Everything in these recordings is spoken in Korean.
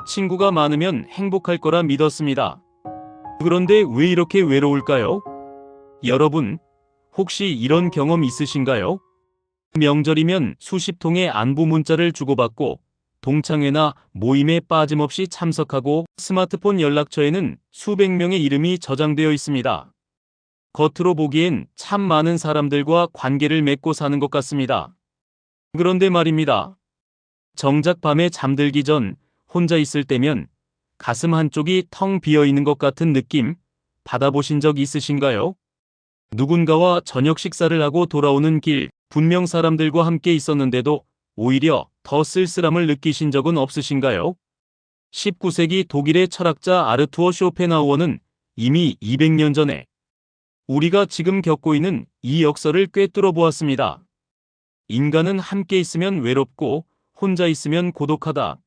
친구가 많으면 행복할 거라 믿었습니다. 그런데 왜 이렇게 외로울까요? 여러분, 혹시 이런 경험 있으신가요? 명절이면 수십 통의 안부 문자를 주고받고 동창회나 모임에 빠짐없이 참석하고 스마트폰 연락처에는 수백 명의 이름이 저장되어 있습니다. 겉으로 보기엔 참 많은 사람들과 관계를 맺고 사는 것 같습니다. 그런데 말입니다. 정작 밤에 잠들기 전 혼자 있을 때면 가슴 한쪽이 텅 비어 있는 것 같은 느낌 받아보신 적 있으신가요? 누군가와 저녁 식사를 하고 돌아오는 길, 분명 사람들과 함께 있었는데도 오히려 더 쓸쓸함을 느끼신 적은 없으신가요? 19세기 독일의 철학자 아르투어 쇼펜하우어는 이미 200년 전에 우리가 지금 겪고 있는 이 역설을 꿰뚫어 보았습니다. 인간은 함께 있으면 외롭고 혼자 있으면 고독하다.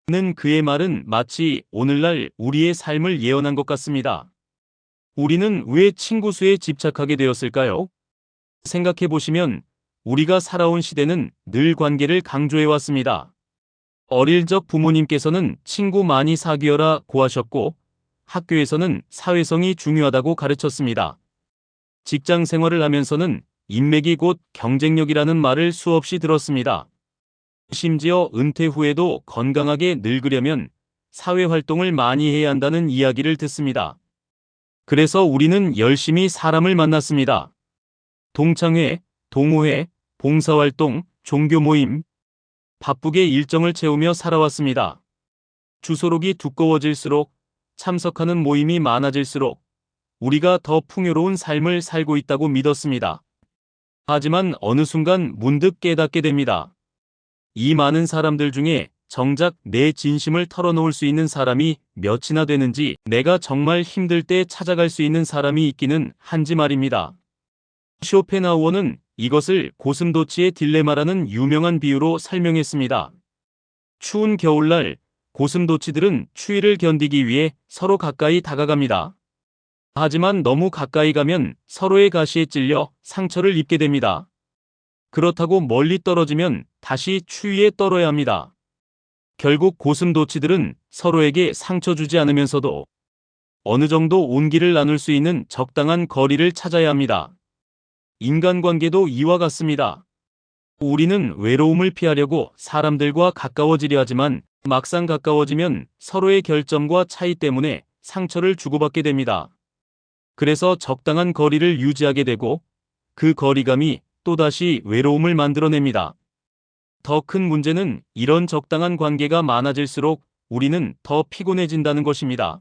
는 그의 말은 마치 오늘날 우리의 삶을 예언한 것 같습니다. 우리는 왜 친구 수에 집착하게 되었을까요? 생각해 보시면 우리가 살아온 시대는 늘 관계를 강조해 왔습니다. 어릴 적 부모님께서는 친구 많이 사귀어라 고하셨고 학교에서는 사회성이 중요하다고 가르쳤습니다. 직장 생활을 하면서는 인맥이 곧 경쟁력이라는 말을 수없이 들었습니다. 심지어 은퇴 후에도 건강하게 늙으려면 사회활동을 많이 해야 한다는 이야기를 듣습니다. 그래서 우리는 열심히 사람을 만났습니다. 동창회, 동호회, 봉사활동, 종교 모임, 바쁘게 일정을 채우며 살아왔습니다. 주소록이 두꺼워질수록 참석하는 모임이 많아질수록 우리가 더 풍요로운 삶을 살고 있다고 믿었습니다. 하지만 어느 순간 문득 깨닫게 됩니다. 이 많은 사람들 중에 정작 내 진심을 털어놓을 수 있는 사람이 몇이나 되는지, 내가 정말 힘들 때 찾아갈 수 있는 사람이 있기는 한지 말입니다. 쇼펜하우어는 이것을 고슴도치의 딜레마라는 유명한 비유로 설명했습니다. 추운 겨울날 고슴도치들은 추위를 견디기 위해 서로 가까이 다가갑니다. 하지만 너무 가까이 가면 서로의 가시에 찔려 상처를 입게 됩니다. 그렇다고 멀리 떨어지면 다시 추위에 떨어야 합니다. 결국 고슴도치들은 서로에게 상처 주지 않으면서도 어느 정도 온기를 나눌 수 있는 적당한 거리를 찾아야 합니다. 인간관계도 이와 같습니다. 우리는 외로움을 피하려고 사람들과 가까워지려 하지만 막상 가까워지면 서로의 결점과 차이 때문에 상처를 주고받게 됩니다. 그래서 적당한 거리를 유지하게 되고 그 거리감이 또다시 외로움을 만들어냅니다. 더 큰 문제는 이런 적당한 관계가 많아질수록 우리는 더 피곤해진다는 것입니다.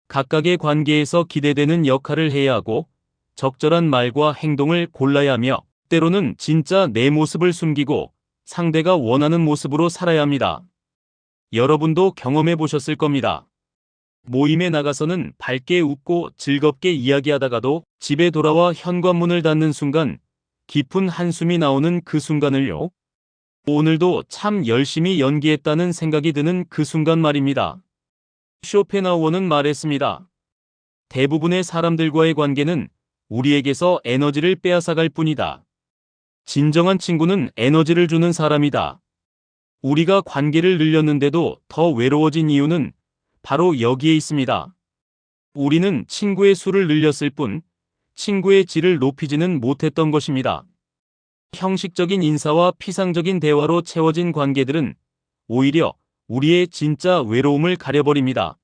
각각의 관계에서 기대되는 역할을 해야 하고 적절한 말과 행동을 골라야 하며 때로는 진짜 내 모습을 숨기고 상대가 원하는 모습으로 살아야 합니다. 여러분도 경험해 보셨을 겁니다. 모임에 나가서는 밝게 웃고 즐겁게 이야기하다가도 집에 돌아와 현관문을 닫는 순간 깊은 한숨이 나오는 그 순간을요. 오늘도 참 열심히 연기했다는 생각이 드는 그 순간 말입니다. 쇼펜하우어는 말했습니다. 대부분의 사람들과의 관계는 우리에게서 에너지를 빼앗아갈 뿐이다. 진정한 친구는 에너지를 주는 사람이다. 우리가 관계를 늘렸는데도 더 외로워진 이유는 바로 여기에 있습니다. 우리는 친구의 수를 늘렸을 뿐 친구의 질을 높이지는 못했던 것입니다. 형식적인 인사와 피상적인 대화로 채워진 관계들은 오히려 우리의 진짜 외로움을 가려버립니다.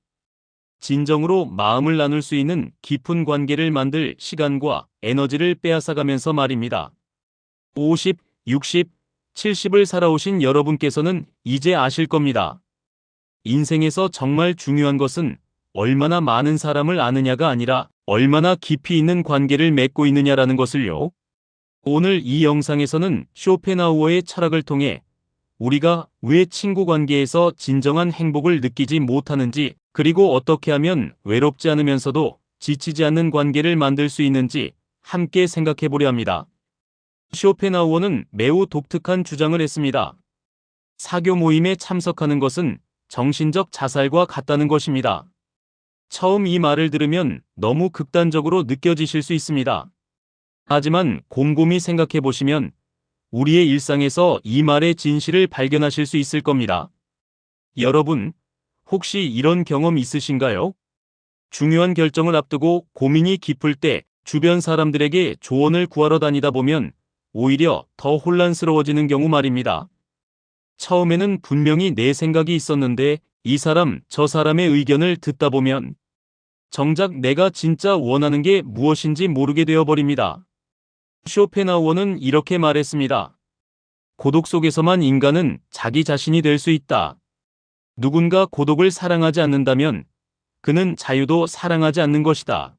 진정으로 마음을 나눌 수 있는 깊은 관계를 만들 시간과 에너지를 빼앗아가면서 말입니다. 50, 60, 70을 살아오신 여러분께서는 이제 아실 겁니다. 인생에서 정말 중요한 것은 얼마나 많은 사람을 아느냐가 아니라 얼마나 깊이 있는 관계를 맺고 있느냐라는 것을요. 오늘 이 영상에서는 쇼펜하우어의 철학을 통해 우리가 왜 친구 관계에서 진정한 행복을 느끼지 못하는지, 그리고 어떻게 하면 외롭지 않으면서도 지치지 않는 관계를 만들 수 있는지 함께 생각해 보려 합니다. 쇼펜하우어는 매우 독특한 주장을 했습니다. 사교 모임에 참석하는 것은 정신적 자살과 같다는 것입니다. 처음 이 말을 들으면 너무 극단적으로 느껴지실 수 있습니다. 하지만 곰곰이 생각해 보시면 우리의 일상에서 이 말의 진실을 발견하실 수 있을 겁니다. 여러분, 혹시 이런 경험 있으신가요? 중요한 결정을 앞두고 고민이 깊을 때 주변 사람들에게 조언을 구하러 다니다 보면 오히려 더 혼란스러워지는 경우 말입니다. 처음에는 분명히 내 생각이 있었는데 이 사람, 저 사람의 의견을 듣다 보면 정작 내가 진짜 원하는 게 무엇인지 모르게 되어버립니다. 쇼펜하우어는 이렇게 말했습니다. 고독 속에서만 인간은 자기 자신이 될 수 있다. 누군가 고독을 사랑하지 않는다면 그는 자유도 사랑하지 않는 것이다.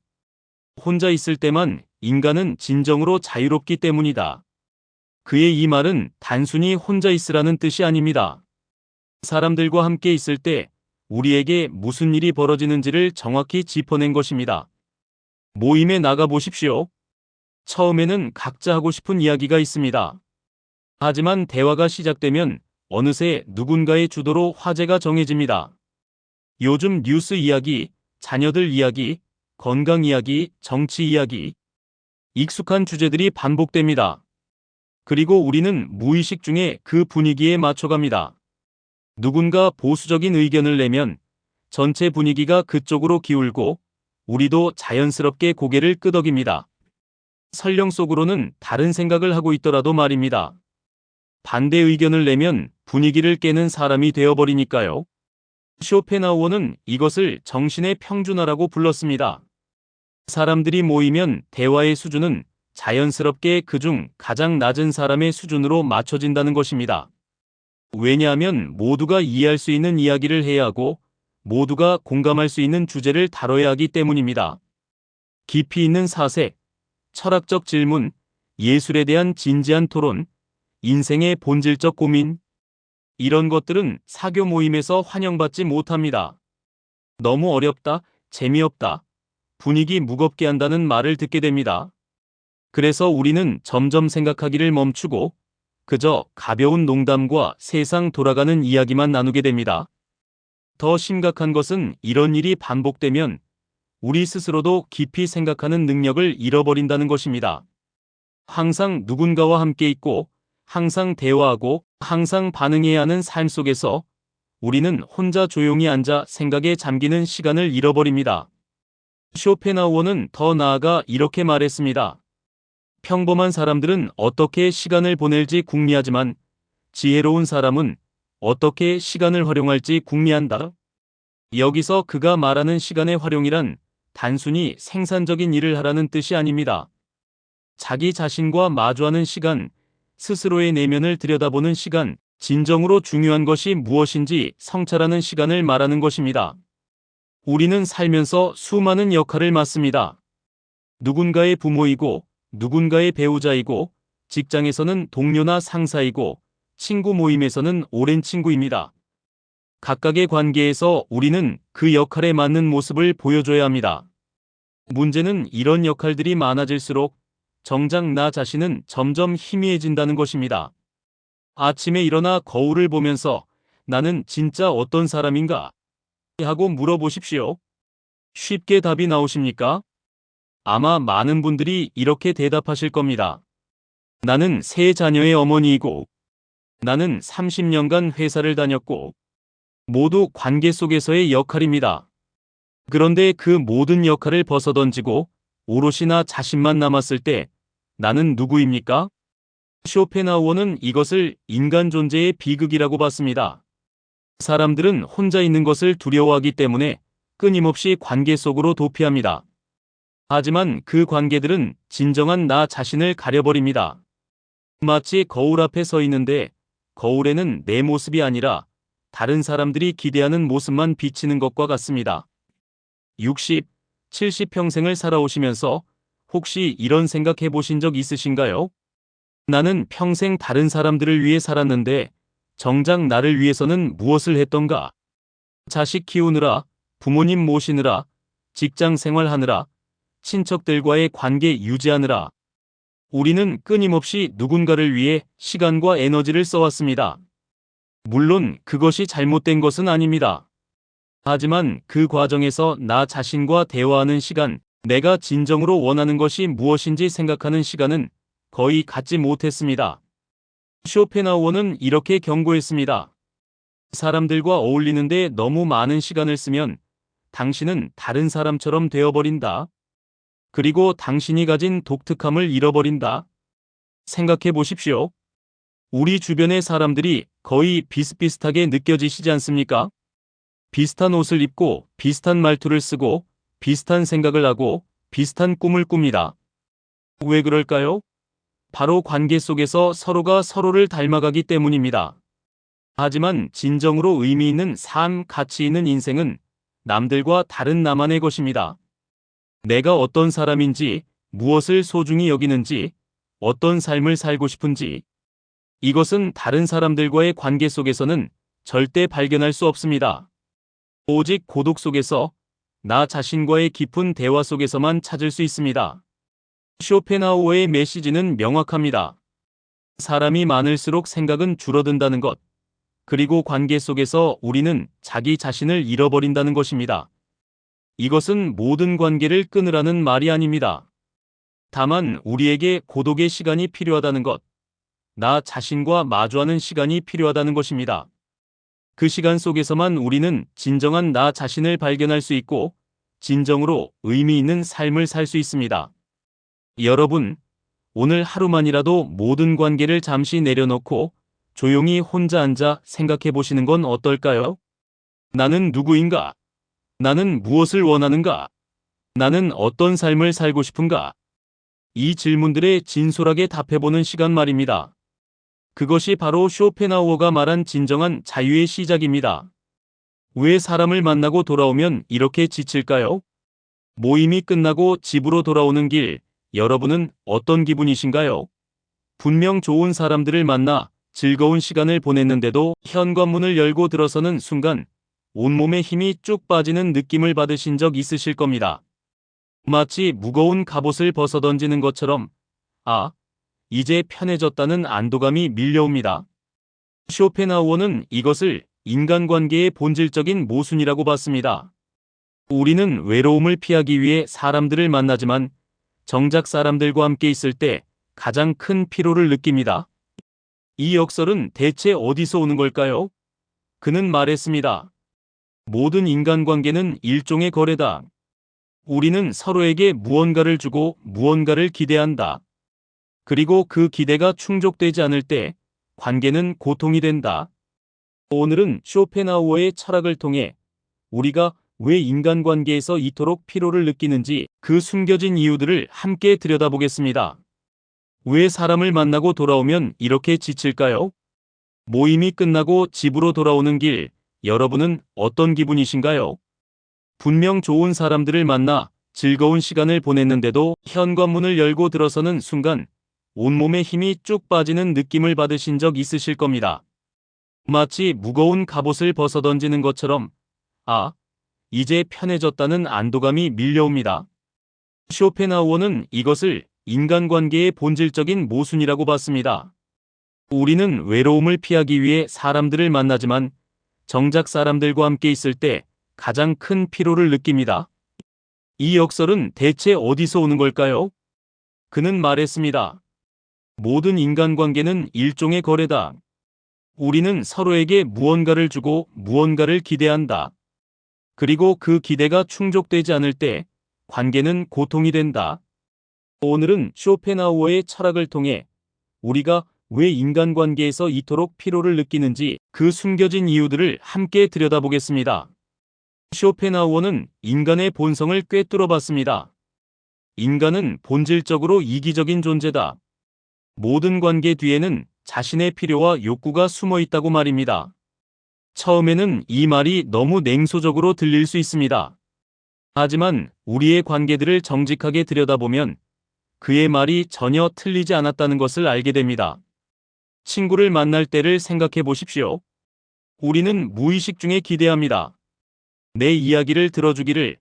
혼자 있을 때만 인간은 진정으로 자유롭기 때문이다. 그의 이 말은 단순히 혼자 있으라는 뜻이 아닙니다. 사람들과 함께 있을 때 우리에게 무슨 일이 벌어지는지를 정확히 짚어낸 것입니다. 모임에 나가 보십시오. 처음에는 각자 하고 싶은 이야기가 있습니다. 하지만 대화가 시작되면 어느새 누군가의 주도로 화제가 정해집니다. 요즘 뉴스 이야기, 자녀들 이야기, 건강 이야기, 정치 이야기. 익숙한 주제들이 반복됩니다. 그리고 우리는 무의식 중에 그 분위기에 맞춰갑니다. 누군가 보수적인 의견을 내면 전체 분위기가 그쪽으로 기울고 우리도 자연스럽게 고개를 끄덕입니다. 설령 속으로는 다른 생각을 하고 있더라도 말입니다. 반대 의견을 내면 분위기를 깨는 사람이 되어버리니까요. 쇼펜하우어는 이것을 정신의 평준화라고 불렀습니다. 사람들이 모이면 대화의 수준은 자연스럽게 그중 가장 낮은 사람의 수준으로 맞춰진다는 것입니다. 왜냐하면 모두가 이해할 수 있는 이야기를 해야 하고 모두가 공감할 수 있는 주제를 다뤄야 하기 때문입니다. 깊이 있는 사색, 철학적 질문, 예술에 대한 진지한 토론, 인생의 본질적 고민, 이런 것들은 사교 모임에서 환영받지 못합니다. 너무 어렵다, 재미없다, 분위기 무겁게 한다는 말을 듣게 됩니다. 그래서 우리는 점점 생각하기를 멈추고 그저 가벼운 농담과 세상 돌아가는 이야기만 나누게 됩니다. 더 심각한 것은 이런 일이 반복되면 우리 스스로도 깊이 생각하는 능력을 잃어버린다는 것입니다. 항상 누군가와 함께 있고 항상 대화하고 항상 반응해야 하는 삶 속에서 우리는 혼자 조용히 앉아 생각에 잠기는 시간을 잃어버립니다. 쇼펜하우어는 더 나아가 이렇게 말했습니다. 평범한 사람들은 어떻게 시간을 보낼지 궁리하지만 지혜로운 사람은 어떻게 시간을 활용할지 궁리한다. 여기서 그가 말하는 시간의 활용이란 단순히 생산적인 일을 하라는 뜻이 아닙니다. 자기 자신과 마주하는 시간, 스스로의 내면을 들여다보는 시간, 진정으로 중요한 것이 무엇인지 성찰하는 시간을 말하는 것입니다. 우리는 살면서 수많은 역할을 맡습니다. 누군가의 부모이고 누군가의 배우자이고 직장에서는 동료나 상사이고 친구 모임에서는 오랜 친구입니다. 각각의 관계에서 우리는 그 역할에 맞는 모습을 보여줘야 합니다. 문제는 이런 역할들이 많아질수록 정작 나 자신은 점점 희미해진다는 것입니다. 아침에 일어나 거울을 보면서 나는 진짜 어떤 사람인가? 하고 물어보십시오. 쉽게 답이 나오십니까? 아마 많은 분들이 이렇게 대답하실 겁니다. 나는 세 자녀의 어머니이고, 나는 30년간 회사를 다녔고, 모두 관계 속에서의 역할입니다. 그런데 그 모든 역할을 벗어던지고 오롯이 나 자신만 남았을 때 나는 누구입니까? 쇼펜하우어는 이것을 인간 존재의 비극이라고 봤습니다. 사람들은 혼자 있는 것을 두려워하기 때문에 끊임없이 관계 속으로 도피합니다. 하지만 그 관계들은 진정한 나 자신을 가려버립니다. 마치 거울 앞에 서 있는데 거울에는 내 모습이 아니라 다른 사람들이 기대하는 모습만 비치는 것과 같습니다. 60, 70평생을 살아오시면서 혹시 이런 생각해 보신 적 있으신가요? 나는 평생 다른 사람들을 위해 살았는데 정작 나를 위해서는 무엇을 했던가? 자식 키우느라, 부모님 모시느라, 직장 생활하느라, 친척들과의 관계 유지하느라. 우리는 끊임없이 누군가를 위해 시간과 에너지를 써왔습니다. 물론 그것이 잘못된 것은 아닙니다. 하지만 그 과정에서 나 자신과 대화하는 시간, 내가 진정으로 원하는 것이 무엇인지 생각하는 시간은 거의 갖지 못했습니다. 쇼펜하우어는 이렇게 경고했습니다. 사람들과 어울리는데 너무 많은 시간을 쓰면 당신은 다른 사람처럼 되어버린다. 그리고 당신이 가진 독특함을 잃어버린다. 생각해 보십시오. 우리 주변의 사람들이 거의 비슷비슷하게 느껴지시지 않습니까? 비슷한 옷을 입고, 비슷한 말투를 쓰고, 비슷한 생각을 하고, 비슷한 꿈을 꿉니다. 왜 그럴까요? 바로 관계 속에서 서로가 서로를 닮아가기 때문입니다. 하지만 진정으로 의미 있는 삶, 가치 있는 인생은 남들과 다른 나만의 것입니다. 내가 어떤 사람인지, 무엇을 소중히 여기는지, 어떤 삶을 살고 싶은지, 이것은 다른 사람들과의 관계 속에서는 절대 발견할 수 없습니다. 오직 고독 속에서, 나 자신과의 깊은 대화 속에서만 찾을 수 있습니다. 쇼펜하우어의 메시지는 명확합니다. 사람이 많을수록 생각은 줄어든다는 것, 그리고 관계 속에서 우리는 자기 자신을 잃어버린다는 것입니다. 이것은 모든 관계를 끊으라는 말이 아닙니다. 다만 우리에게 고독의 시간이 필요하다는 것, 나 자신과 마주하는 시간이 필요하다는 것입니다. 그 시간 속에서만 우리는 진정한 나 자신을 발견할 수 있고 진정으로 의미 있는 삶을 살 수 있습니다. 여러분, 오늘 하루만이라도 모든 관계를 잠시 내려놓고 조용히 혼자 앉아 생각해 보시는 건 어떨까요? 나는 누구인가? 나는 무엇을 원하는가? 나는 어떤 삶을 살고 싶은가? 이 질문들에 진솔하게 답해보는 시간 말입니다. 그것이 바로 쇼펜하우어가 말한 진정한 자유의 시작입니다. 왜 사람을 만나고 돌아오면 이렇게 지칠까요? 모임이 끝나고 집으로 돌아오는 길, 여러분은 어떤 기분이신가요? 분명 좋은 사람들을 만나 즐거운 시간을 보냈는데도 현관문을 열고 들어서는 순간 온몸에 힘이 쭉 빠지는 느낌을 받으신 적 있으실 겁니다. 마치 무거운 갑옷을 벗어던지는 것처럼, 아, 이제 편해졌다는 안도감이 밀려옵니다. 쇼펜하우어는 이것을 인간관계의 본질적인 모순이라고 봤습니다. 우리는 외로움을 피하기 위해 사람들을 만나지만 정작 사람들과 함께 있을 때 가장 큰 피로를 느낍니다. 이 역설은 대체 어디서 오는 걸까요? 그는 말했습니다. 모든 인간관계는 일종의 거래다. 우리는 서로에게 무언가를 주고 무언가를 기대한다. 그리고 그 기대가 충족되지 않을 때 관계는 고통이 된다. 오늘은 쇼펜하우어의 철학을 통해 우리가 왜 인간관계에서 이토록 피로를 느끼는지 그 숨겨진 이유들을 함께 들여다보겠습니다. 왜 사람을 만나고 돌아오면 이렇게 지칠까요? 모임이 끝나고 집으로 돌아오는 길, 여러분은 어떤 기분이신가요? 분명 좋은 사람들을 만나 즐거운 시간을 보냈는데도 현관문을 열고 들어서는 순간 온몸에 힘이 쭉 빠지는 느낌을 받으신 적 있으실 겁니다. 마치 무거운 갑옷을 벗어던지는 것처럼, 아, 이제 편해졌다는 안도감이 밀려옵니다. 쇼펜하우어는 이것을 인간관계의 본질적인 모순이라고 봤습니다. 우리는 외로움을 피하기 위해 사람들을 만나지만 정작 사람들과 함께 있을 때 가장 큰 피로를 느낍니다. 이 역설은 대체 어디서 오는 걸까요? 그는 말했습니다. 모든 인간관계는 일종의 거래다. 우리는 서로에게 무언가를 주고 무언가를 기대한다. 그리고 그 기대가 충족되지 않을 때 관계는 고통이 된다. 오늘은 쇼펜하우어의 철학을 통해 우리가 왜 인간관계에서 이토록 피로를 느끼는지 그 숨겨진 이유들을 함께 들여다보겠습니다. 쇼펜하우어는 인간의 본성을 꿰뚫어 봤습니다. 인간은 본질적으로 이기적인 존재다. 모든 관계 뒤에는 자신의 필요와 욕구가 숨어 있다고 말입니다. 처음에는 이 말이 너무 냉소적으로 들릴 수 있습니다. 하지만 우리의 관계들을 정직하게 들여다보면 그의 말이 전혀 틀리지 않았다는 것을 알게 됩니다. 친구를 만날 때를 생각해 보십시오. 우리는 무의식 중에 기대합니다. 내 이야기를 들어주기를,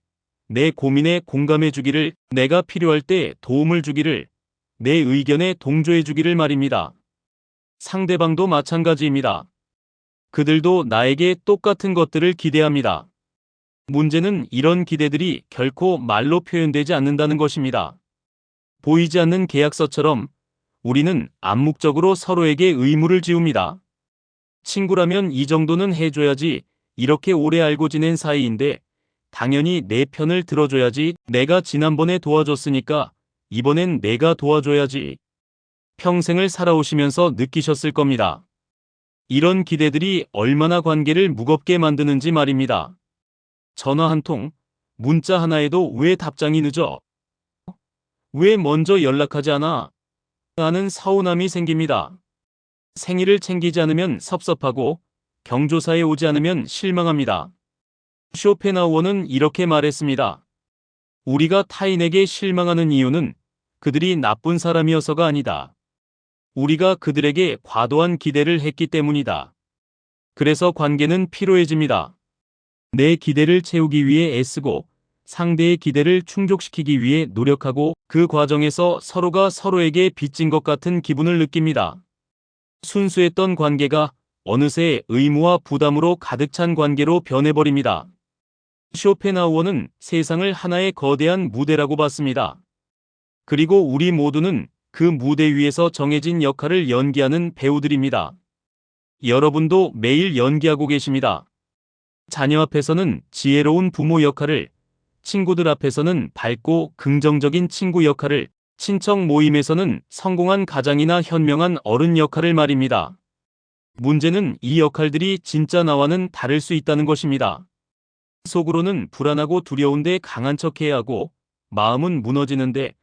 내 고민에 공감해 주기를, 내가 필요할 때 도움을 주기를, 내 의견에 동조해 주기를 말입니다. 상대방도 마찬가지입니다. 그들도 나에게 똑같은 것들을 기대합니다. 문제는 이런 기대들이 결코 말로 표현되지 않는다는 것입니다. 보이지 않는 계약서처럼 우리는 암묵적으로 서로에게 의무를 지웁니다. 친구라면 이 정도는 해줘야지. 이렇게 오래 알고 지낸 사이인데 당연히 내 편을 들어줘야지. 내가 지난번에 도와줬으니까 이번엔 내가 도와줘야지. 평생을 살아오시면서 느끼셨을 겁니다. 이런 기대들이 얼마나 관계를 무겁게 만드는지 말입니다. 전화 한 통, 문자 하나에도 왜 답장이 늦어? 왜 먼저 연락하지 않아? 하는 서운함이 생깁니다. 생일을 챙기지 않으면 섭섭하고 경조사에 오지 않으면 실망합니다. 쇼펜하우어는 이렇게 말했습니다. 우리가 타인에게 실망하는 이유는 그들이 나쁜 사람이어서가 아니다. 우리가 그들에게 과도한 기대를 했기 때문이다. 그래서 관계는 피로해집니다. 내 기대를 채우기 위해 애쓰고 상대의 기대를 충족시키기 위해 노력하고 그 과정에서 서로가 서로에게 빚진 것 같은 기분을 느낍니다. 순수했던 관계가 어느새 의무와 부담으로 가득 찬 관계로 변해버립니다. 쇼펜하우어는 세상을 하나의 거대한 무대라고 봤습니다. 그리고 우리 모두는 그 무대 위에서 정해진 역할을 연기하는 배우들입니다. 여러분도 매일 연기하고 계십니다. 자녀 앞에서는 지혜로운 부모 역할을, 친구들 앞에서는 밝고 긍정적인 친구 역할을, 친척 모임에서는 성공한 가장이나 현명한 어른 역할을 말입니다. 문제는 이 역할들이 진짜 나와는 다를 수 있다는 것입니다. 속으로는 불안하고 두려운데 강한 척해야 하고, 마음은 무너지는데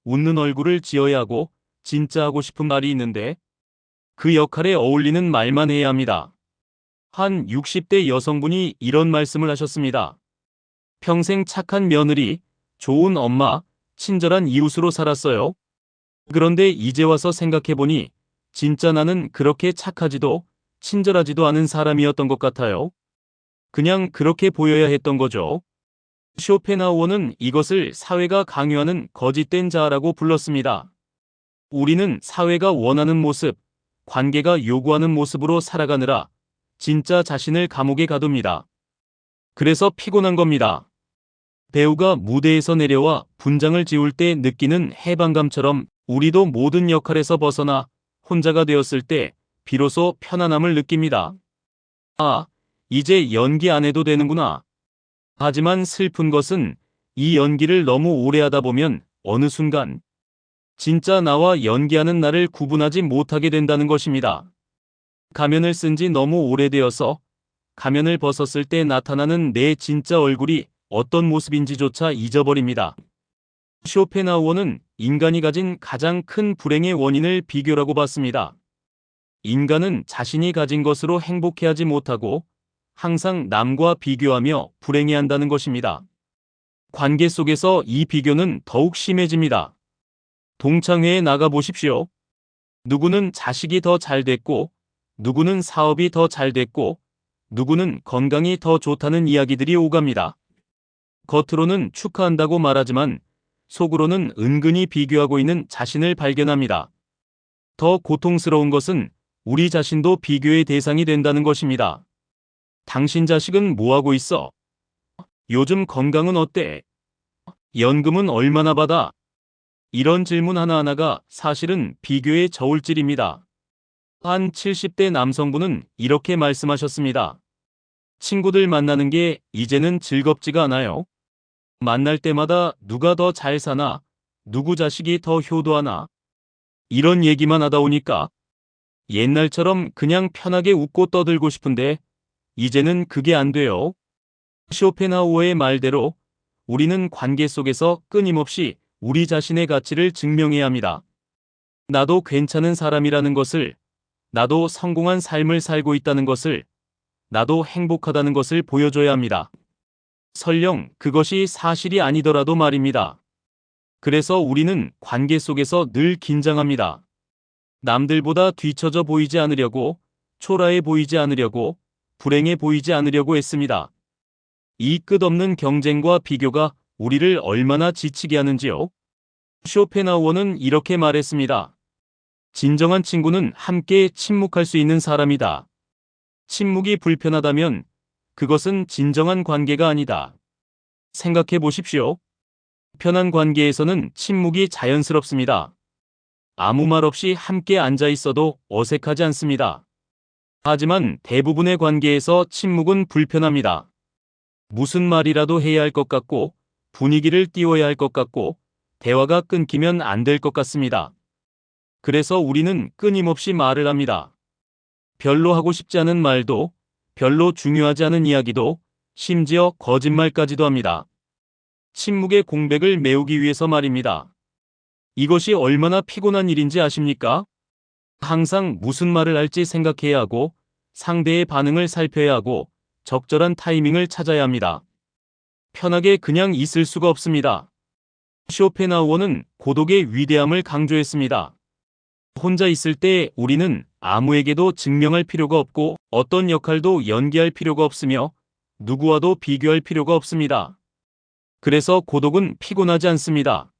웃는 얼굴을 지어야 하고, 진짜 하고 싶은 말이 있는데 그 역할에 어울리는 말만 해야 합니다. 한 60대 여성분이 이런 말씀을 하셨습니다. 평생 착한 며느리, 좋은 엄마, 친절한 이웃으로 살았어요. 그런데 이제 와서 생각해보니 진짜 나는 그렇게 착하지도 친절하지도 않은 사람이었던 것 같아요. 그냥 그렇게 보여야 했던 거죠. 쇼펜하우어는 이것을 사회가 강요하는 거짓된 자아라고 불렀습니다. 우리는 사회가 원하는 모습, 관계가 요구하는 모습으로 살아가느라 진짜 자신을 감옥에 가둡니다. 그래서 피곤한 겁니다. 배우가 무대에서 내려와 분장을 지울 때 느끼는 해방감처럼 우리도 모든 역할에서 벗어나 혼자가 되었을 때 비로소 편안함을 느낍니다. 아, 이제 연기 안 해도 되는구나. 하지만 슬픈 것은 이 연기를 너무 오래 하다 보면 어느 순간 진짜 나와 연기하는 나를 구분하지 못하게 된다는 것입니다. 가면을 쓴 지 너무 오래되어서 가면을 벗었을 때 나타나는 내 진짜 얼굴이 어떤 모습인지조차 잊어버립니다. 쇼펜하우어는 인간이 가진 가장 큰 불행의 원인을 비교라고 봤습니다. 인간은 자신이 가진 것으로 행복해하지 못하고 항상 남과 비교하며 불행해한다는 것입니다. 관계 속에서 이 비교는 더욱 심해집니다. 동창회에 나가 보십시오. 누구는 자식이 더 잘 됐고, 누구는 사업이 더 잘 됐고, 누구는 건강이 더 좋다는 이야기들이 오갑니다. 겉으로는 축하한다고 말하지만 속으로는 은근히 비교하고 있는 자신을 발견합니다. 더 고통스러운 것은 우리 자신도 비교의 대상이 된다는 것입니다. 당신 자식은 뭐하고 있어? 요즘 건강은 어때? 연금은 얼마나 받아? 이런 질문 하나하나가 사실은 비교의 저울질입니다. 한 70대 남성분은 이렇게 말씀하셨습니다. 친구들 만나는 게 이제는 즐겁지가 않아요. 만날 때마다 누가 더 잘 사나, 누구 자식이 더 효도하나, 이런 얘기만 하다 오니까 옛날처럼 그냥 편하게 웃고 떠들고 싶은데 이제는 그게 안 돼요. 쇼펜하우어의 말대로 우리는 관계 속에서 끊임없이 우리 자신의 가치를 증명해야 합니다. 나도 괜찮은 사람이라는 것을, 나도 성공한 삶을 살고 있다는 것을, 나도 행복하다는 것을 보여줘야 합니다. 설령 그것이 사실이 아니더라도 말입니다. 그래서 우리는 관계 속에서 늘 긴장합니다. 남들보다 뒤처져 보이지 않으려고, 초라해 보이지 않으려고, 불행해 보이지 않으려고 했습니다. 이 끝없는 경쟁과 비교가 우리를 얼마나 지치게 하는지요. 쇼펜하우어는 이렇게 말했습니다. 진정한 친구는 함께 침묵할 수 있는 사람이다. 침묵이 불편하다면 그것은 진정한 관계가 아니다. 생각해 보십시오. 편한 관계에서는 침묵이 자연스럽습니다. 아무 말 없이 함께 앉아 있어도 어색하지 않습니다. 하지만 대부분의 관계에서 침묵은 불편합니다. 무슨 말이라도 해야 할 것 같고, 분위기를 띄워야 할 것 같고, 대화가 끊기면 안 될 것 같습니다. 그래서 우리는 끊임없이 말을 합니다. 별로 하고 싶지 않은 말도, 별로 중요하지 않은 이야기도, 심지어 거짓말까지도 합니다. 침묵의 공백을 메우기 위해서 말입니다. 이것이 얼마나 피곤한 일인지 아십니까? 항상 무슨 말을 할지 생각해야 하고, 상대의 반응을 살펴야 하고, 적절한 타이밍을 찾아야 합니다. 편하게 그냥 있을 수가 없습니다. 쇼펜하우어는 고독의 위대함을 강조했습니다. 혼자 있을 때 우리는 아무에게도 증명할 필요가 없고 어떤 역할도 연기할 필요가 없으며 누구와도 비교할 필요가 없습니다. 그래서 고독은 피곤하지 않습니다.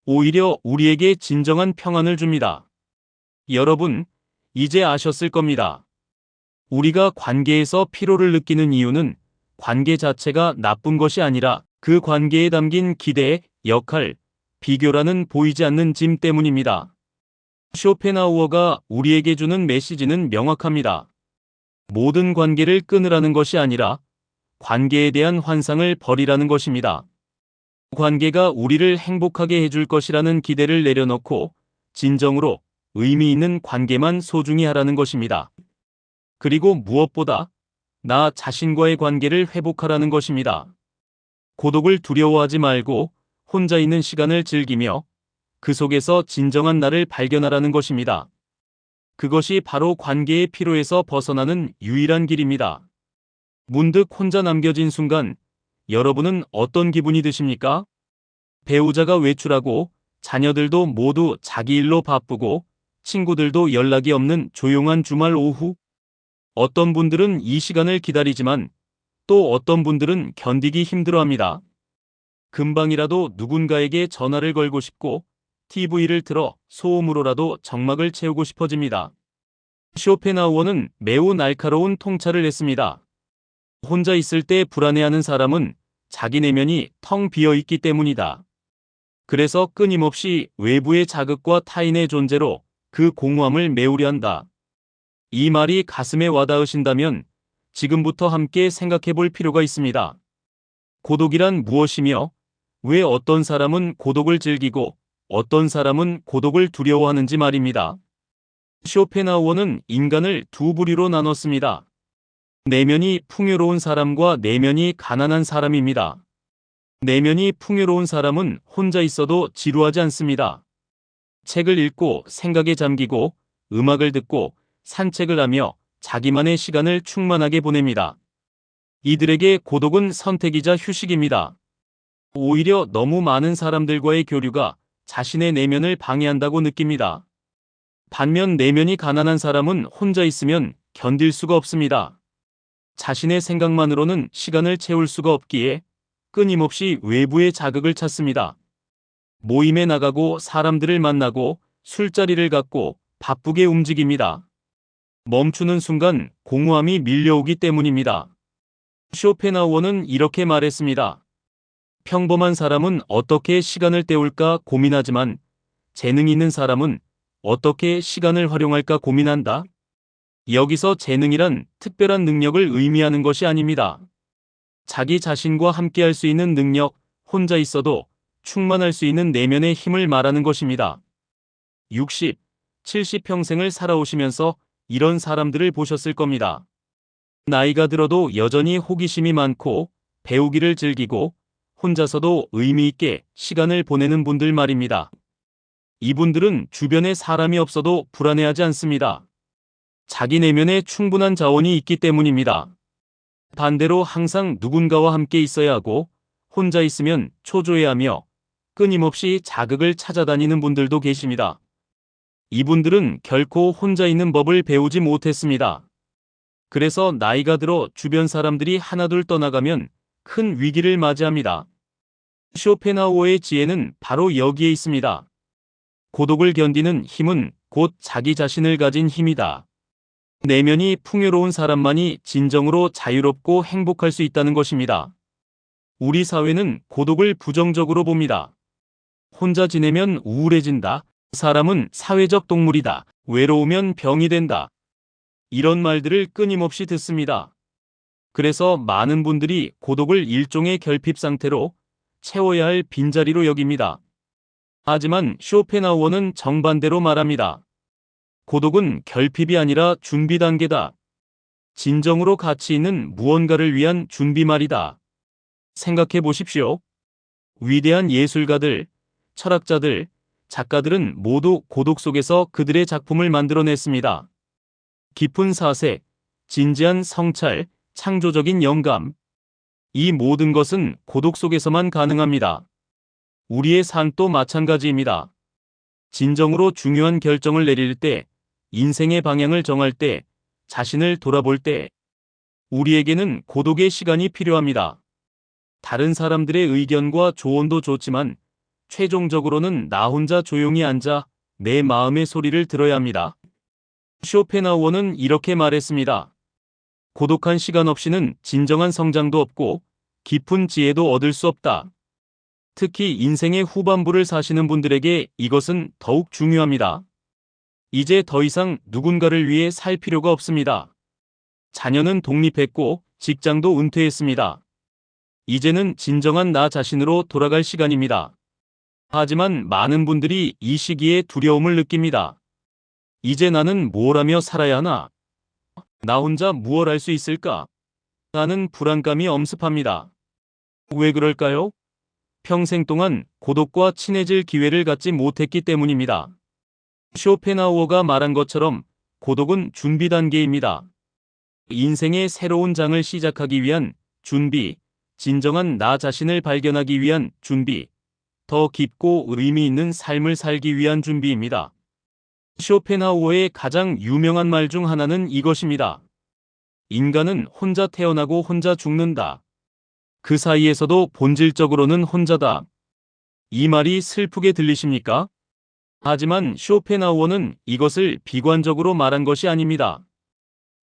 오히려 우리에게 진정한 평안을 줍니다. 여러분, 이제 아셨을 겁니다. 우리가 관계에서 피로를 느끼는 이유는 관계 자체가 나쁜 것이 아니라 그 관계에 담긴 기대, 역할, 비교라는 보이지 않는 짐 때문입니다. 쇼펜하우어가 우리에게 주는 메시지는 명확합니다. 모든 관계를 끊으라는 것이 아니라 관계에 대한 환상을 버리라는 것입니다. 관계가 우리를 행복하게 해줄 것이라는 기대를 내려놓고 진정으로 의미 있는 관계만 소중히 하라는 것입니다. 그리고 무엇보다 나 자신과의 관계를 회복하라는 것입니다. 고독을 두려워하지 말고 혼자 있는 시간을 즐기며 그 속에서 진정한 나를 발견하라는 것입니다. 그것이 바로 관계의 피로에서 벗어나는 유일한 길입니다. 문득 혼자 남겨진 순간 여러분은 어떤 기분이 드십니까? 배우자가 외출하고 자녀들도 모두 자기 일로 바쁘고 친구들도 연락이 없는 조용한 주말 오후? 어떤 분들은 이 시간을 기다리지만 또 어떤 분들은 견디기 힘들어합니다. 금방이라도 누군가에게 전화를 걸고 싶고 TV를 틀어 소음으로라도 정막을 채우고 싶어집니다. 쇼펜하우어는 매우 날카로운 통찰을 했습니다. 혼자 있을 때 불안해하는 사람은 자기 내면이 텅 비어 있기 때문이다. 그래서 끊임없이 외부의 자극과 타인의 존재로 그 공허함을 메우려 한다. 이 말이 가슴에 와닿으신다면 지금부터 함께 생각해 볼 필요가 있습니다. 고독이란 무엇이며 왜 어떤 사람은 고독을 즐기고 어떤 사람은 고독을 두려워하는지 말입니다. 쇼펜하우어는 인간을 두 부류로 나눴습니다. 내면이 풍요로운 사람과 내면이 가난한 사람입니다. 내면이 풍요로운 사람은 혼자 있어도 지루하지 않습니다. 책을 읽고 생각에 잠기고 음악을 듣고 산책을 하며 자기만의 시간을 충만하게 보냅니다. 이들에게 고독은 선택이자 휴식입니다. 오히려 너무 많은 사람들과의 교류가 자신의 내면을 방해한다고 느낍니다. 반면 내면이 가난한 사람은 혼자 있으면 견딜 수가 없습니다. 자신의 생각만으로는 시간을 채울 수가 없기에 끊임없이 외부의 자극을 찾습니다. 모임에 나가고 사람들을 만나고 술자리를 갖고 바쁘게 움직입니다. 멈추는 순간 공허함이 밀려오기 때문입니다. 쇼펜하우어는 이렇게 말했습니다. 평범한 사람은 어떻게 시간을 때울까 고민하지만 재능 있는 사람은 어떻게 시간을 활용할까 고민한다. 여기서 재능이란 특별한 능력을 의미하는 것이 아닙니다. 자기 자신과 함께할 수 있는 능력, 혼자 있어도 충만할 수 있는 내면의 힘을 말하는 것입니다. 60, 70평생을 살아오시면서 이런 사람들을 보셨을 겁니다. 나이가 들어도 여전히 호기심이 많고 배우기를 즐기고 혼자서도 의미 있게 시간을 보내는 분들 말입니다. 이분들은 주변에 사람이 없어도 불안해하지 않습니다. 자기 내면에 충분한 자원이 있기 때문입니다. 반대로 항상 누군가와 함께 있어야 하고 혼자 있으면 초조해하며 끊임없이 자극을 찾아다니는 분들도 계십니다. 이분들은 결코 혼자 있는 법을 배우지 못했습니다. 그래서 나이가 들어 주변 사람들이 하나둘 떠나가면 큰 위기를 맞이합니다. 쇼펜하우어의 지혜는 바로 여기에 있습니다. 고독을 견디는 힘은 곧 자기 자신을 가진 힘이다. 내면이 풍요로운 사람만이 진정으로 자유롭고 행복할 수 있다는 것입니다. 우리 사회는 고독을 부정적으로 봅니다. 혼자 지내면 우울해진다. 사람은 사회적 동물이다. 외로우면 병이 된다. 이런 말들을 끊임없이 듣습니다. 그래서 많은 분들이 고독을 일종의 결핍 상태로 채워야 할 빈자리로 여깁니다. 하지만 쇼펜하우어는 정반대로 말합니다. 고독은 결핍이 아니라 준비 단계다. 진정으로 가치 있는 무언가를 위한 준비말이다. 생각해 보십시오. 위대한 예술가들, 철학자들, 작가들은 모두 고독 속에서 그들의 작품을 만들어냈습니다. 깊은 사색, 진지한 성찰, 창조적인 영감. 이 모든 것은 고독 속에서만 가능합니다. 우리의 삶도 마찬가지입니다. 진정으로 중요한 결정을 내릴 때, 인생의 방향을 정할 때, 자신을 돌아볼 때, 우리에게는 고독의 시간이 필요합니다. 다른 사람들의 의견과 조언도 좋지만, 최종적으로는 나 혼자 조용히 앉아 내 마음의 소리를 들어야 합니다. 쇼펜하우어는 이렇게 말했습니다. 고독한 시간 없이는 진정한 성장도 없고 깊은 지혜도 얻을 수 없다. 특히 인생의 후반부를 사시는 분들에게 이것은 더욱 중요합니다. 이제 더 이상 누군가를 위해 살 필요가 없습니다. 자녀는 독립했고 직장도 은퇴했습니다. 이제는 진정한 나 자신으로 돌아갈 시간입니다. 하지만 많은 분들이 이 시기에 두려움을 느낍니다. 이제 나는 뭘 하며 살아야 하나? 나 혼자 무엇 할 수 있을까? 라는 불안감이 엄습합니다. 왜 그럴까요? 평생 동안 고독과 친해질 기회를 갖지 못했기 때문입니다. 쇼펜하우어가 말한 것처럼 고독은 준비 단계입니다. 인생의 새로운 장을 시작하기 위한 준비, 진정한 나 자신을 발견하기 위한 준비, 더 깊고 의미 있는 삶을 살기 위한 준비입니다. 쇼펜하우어의 가장 유명한 말 중 하나는 이것입니다. 인간은 혼자 태어나고 혼자 죽는다. 그 사이에서도 본질적으로는 혼자다. 이 말이 슬프게 들리십니까? 하지만 쇼펜하우어는 이것을 비관적으로 말한 것이 아닙니다.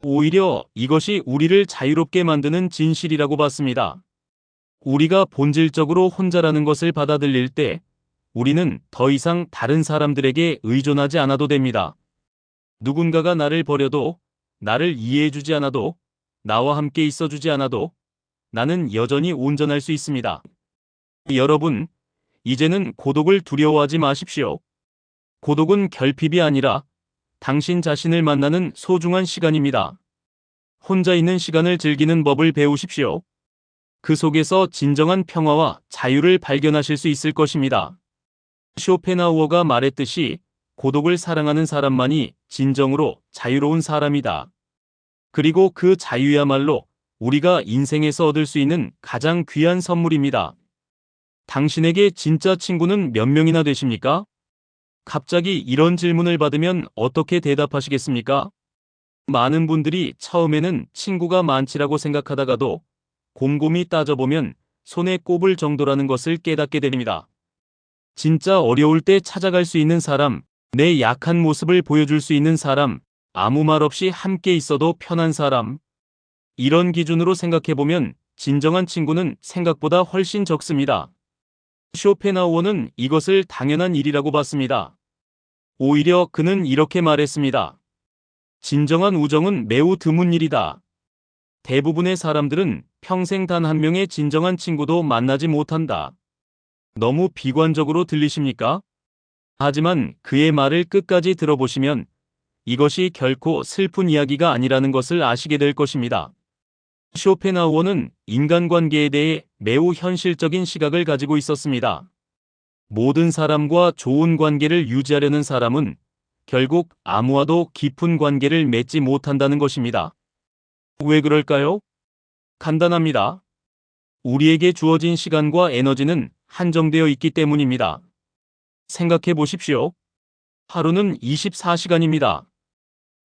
오히려 이것이 우리를 자유롭게 만드는 진실이라고 봤습니다. 우리가 본질적으로 혼자라는 것을 받아들일 때 우리는 더 이상 다른 사람들에게 의존하지 않아도 됩니다. 누군가가 나를 버려도, 나를 이해해주지 않아도, 나와 함께 있어주지 않아도 나는 여전히 온전할 수 있습니다. 여러분, 이제는 고독을 두려워하지 마십시오. 고독은 결핍이 아니라 당신 자신을 만나는 소중한 시간입니다. 혼자 있는 시간을 즐기는 법을 배우십시오. 그 속에서 진정한 평화와 자유를 발견하실 수 있을 것입니다. 쇼펜하우어가 말했듯이 고독을 사랑하는 사람만이 진정으로 자유로운 사람이다. 그리고 그 자유야말로 우리가 인생에서 얻을 수 있는 가장 귀한 선물입니다. 당신에게 진짜 친구는 몇 명이나 되십니까? 갑자기 이런 질문을 받으면 어떻게 대답하시겠습니까? 많은 분들이 처음에는 친구가 많지라고 생각하다가도 곰곰이 따져보면 손에 꼽을 정도라는 것을 깨닫게 됩니다. 진짜 어려울 때 찾아갈 수 있는 사람, 내 약한 모습을 보여줄 수 있는 사람, 아무 말 없이 함께 있어도 편한 사람. 이런 기준으로 생각해보면 진정한 친구는 생각보다 훨씬 적습니다. 쇼펜하우어는 이것을 당연한 일이라고 봤습니다. 오히려 그는 이렇게 말했습니다. 진정한 우정은 매우 드문 일이다. 대부분의 사람들은 평생 단 한 명의 진정한 친구도 만나지 못한다. 너무 비관적으로 들리십니까? 하지만 그의 말을 끝까지 들어보시면 이것이 결코 슬픈 이야기가 아니라는 것을 아시게 될 것입니다. 쇼펜하우어는 인간관계에 대해 매우 현실적인 시각을 가지고 있었습니다. 모든 사람과 좋은 관계를 유지하려는 사람은 결국 아무와도 깊은 관계를 맺지 못한다는 것입니다. 왜 그럴까요? 간단합니다. 우리에게 주어진 시간과 에너지는 한정되어 있기 때문입니다. 생각해 보십시오. 하루는 24시간입니다.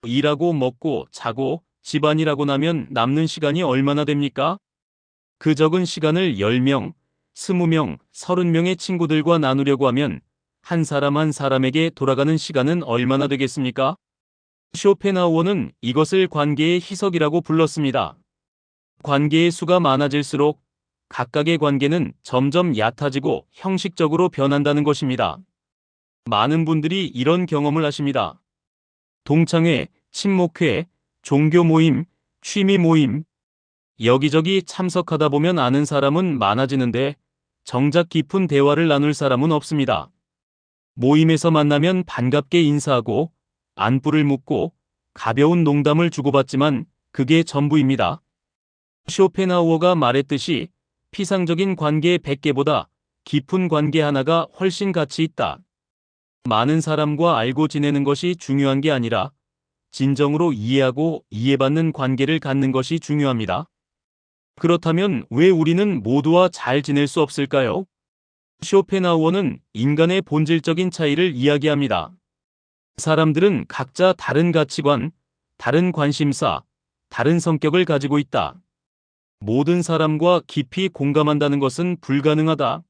일하고 먹고 자고 집안일하고 나면 남는 시간이 얼마나 됩니까? 그 적은 시간을 10명, 20명, 30명의 친구들과 나누려고 하면 한 사람 한 사람에게 돌아가는 시간은 얼마나 되겠습니까? 쇼펜하우어는 이것을 관계의 희석이라고 불렀습니다. 관계의 수가 많아질수록 각각의 관계는 점점 얕아지고 형식적으로 변한다는 것입니다. 많은 분들이 이런 경험을 하십니다. 동창회, 친목회, 종교 모임, 취미 모임, 여기저기 참석하다 보면 아는 사람은 많아지는데 정작 깊은 대화를 나눌 사람은 없습니다. 모임에서 만나면 반갑게 인사하고 안부를 묻고 가벼운 농담을 주고받지만 그게 전부입니다. 쇼펜하우어가 말했듯이 피상적인 관계 100개보다 깊은 관계 하나가 훨씬 가치 있다. 많은 사람과 알고 지내는 것이 중요한 게 아니라 진정으로 이해하고 이해받는 관계를 갖는 것이 중요합니다. 그렇다면 왜 우리는 모두와 잘 지낼 수 없을까요? 쇼펜하우어는 인간의 본질적인 차이를 이야기합니다. 사람들은 각자 다른 가치관, 다른 관심사, 다른 성격을 가지고 있다. 모든 사람과 깊이 공감한다는 것은 불가능하다.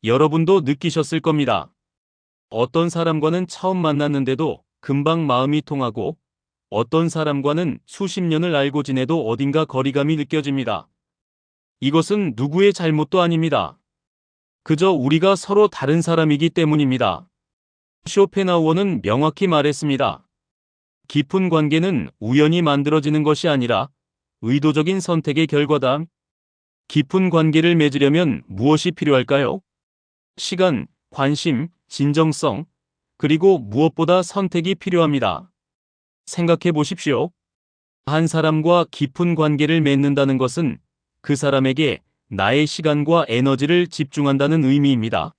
여러분도 느끼셨을 겁니다. 어떤 사람과는 처음 만났는데도 금방 마음이 통하고 어떤 사람과는 수십 년을 알고 지내도 어딘가 거리감이 느껴집니다. 이것은 누구의 잘못도 아닙니다. 그저 우리가 서로 다른 사람이기 때문입니다. 쇼펜하우어는 명확히 말했습니다. 깊은 관계는 우연히 만들어지는 것이 아니라 의도적인 선택의 결과다. 깊은 관계를 맺으려면 무엇이 필요할까요? 시간, 관심, 진정성, 그리고 무엇보다 선택이 필요합니다. 생각해 보십시오. 한 사람과 깊은 관계를 맺는다는 것은 그 사람에게 나의 시간과 에너지를 집중한다는 의미입니다.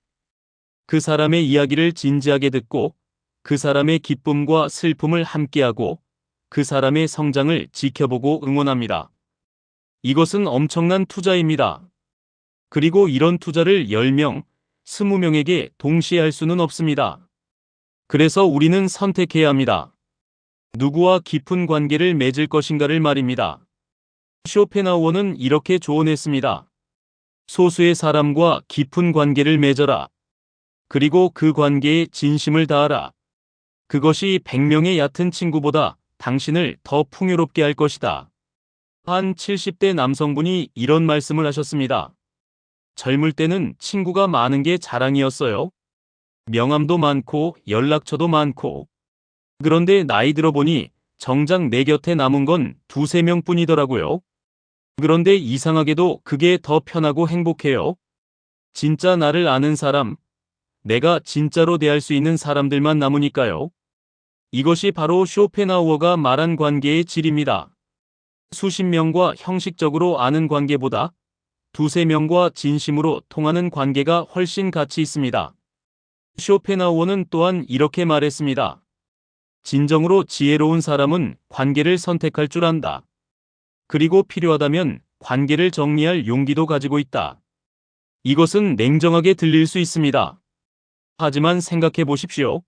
그 사람의 이야기를 진지하게 듣고 그 사람의 기쁨과 슬픔을 함께하고 그 사람의 성장을 지켜보고 응원합니다. 이것은 엄청난 투자입니다. 그리고 이런 투자를 10명, 20명에게 동시에 할 수는 없습니다. 그래서 우리는 선택해야 합니다. 누구와 깊은 관계를 맺을 것인가를 말입니다. 쇼펜하우어는 이렇게 조언했습니다. 소수의 사람과 깊은 관계를 맺어라. 그리고 그 관계에 진심을 다하라. 그것이 100명의 얕은 친구보다 당신을 더 풍요롭게 할 것이다. 한 70대 남성분이 이런 말씀을 하셨습니다. 젊을 때는 친구가 많은 게 자랑이었어요. 명함도 많고 연락처도 많고. 그런데 나이 들어보니 정작 내 곁에 남은 건 2~3명 뿐이더라고요. 그런데 이상하게도 그게 더 편하고 행복해요. 진짜 나를 아는 사람, 내가 진짜로 대할 수 있는 사람들만 남으니까요. 이것이 바로 쇼펜하우어가 말한 관계의 질입니다. 수십 명과 형식적으로 아는 관계보다 2~3명과 진심으로 통하는 관계가 훨씬 가치 있습니다. 쇼펜하우어는 또한 이렇게 말했습니다. 진정으로 지혜로운 사람은 관계를 선택할 줄 안다. 그리고 필요하다면 관계를 정리할 용기도 가지고 있다. 이것은 냉정하게 들릴 수 있습니다. 하지만 생각해 보십시오.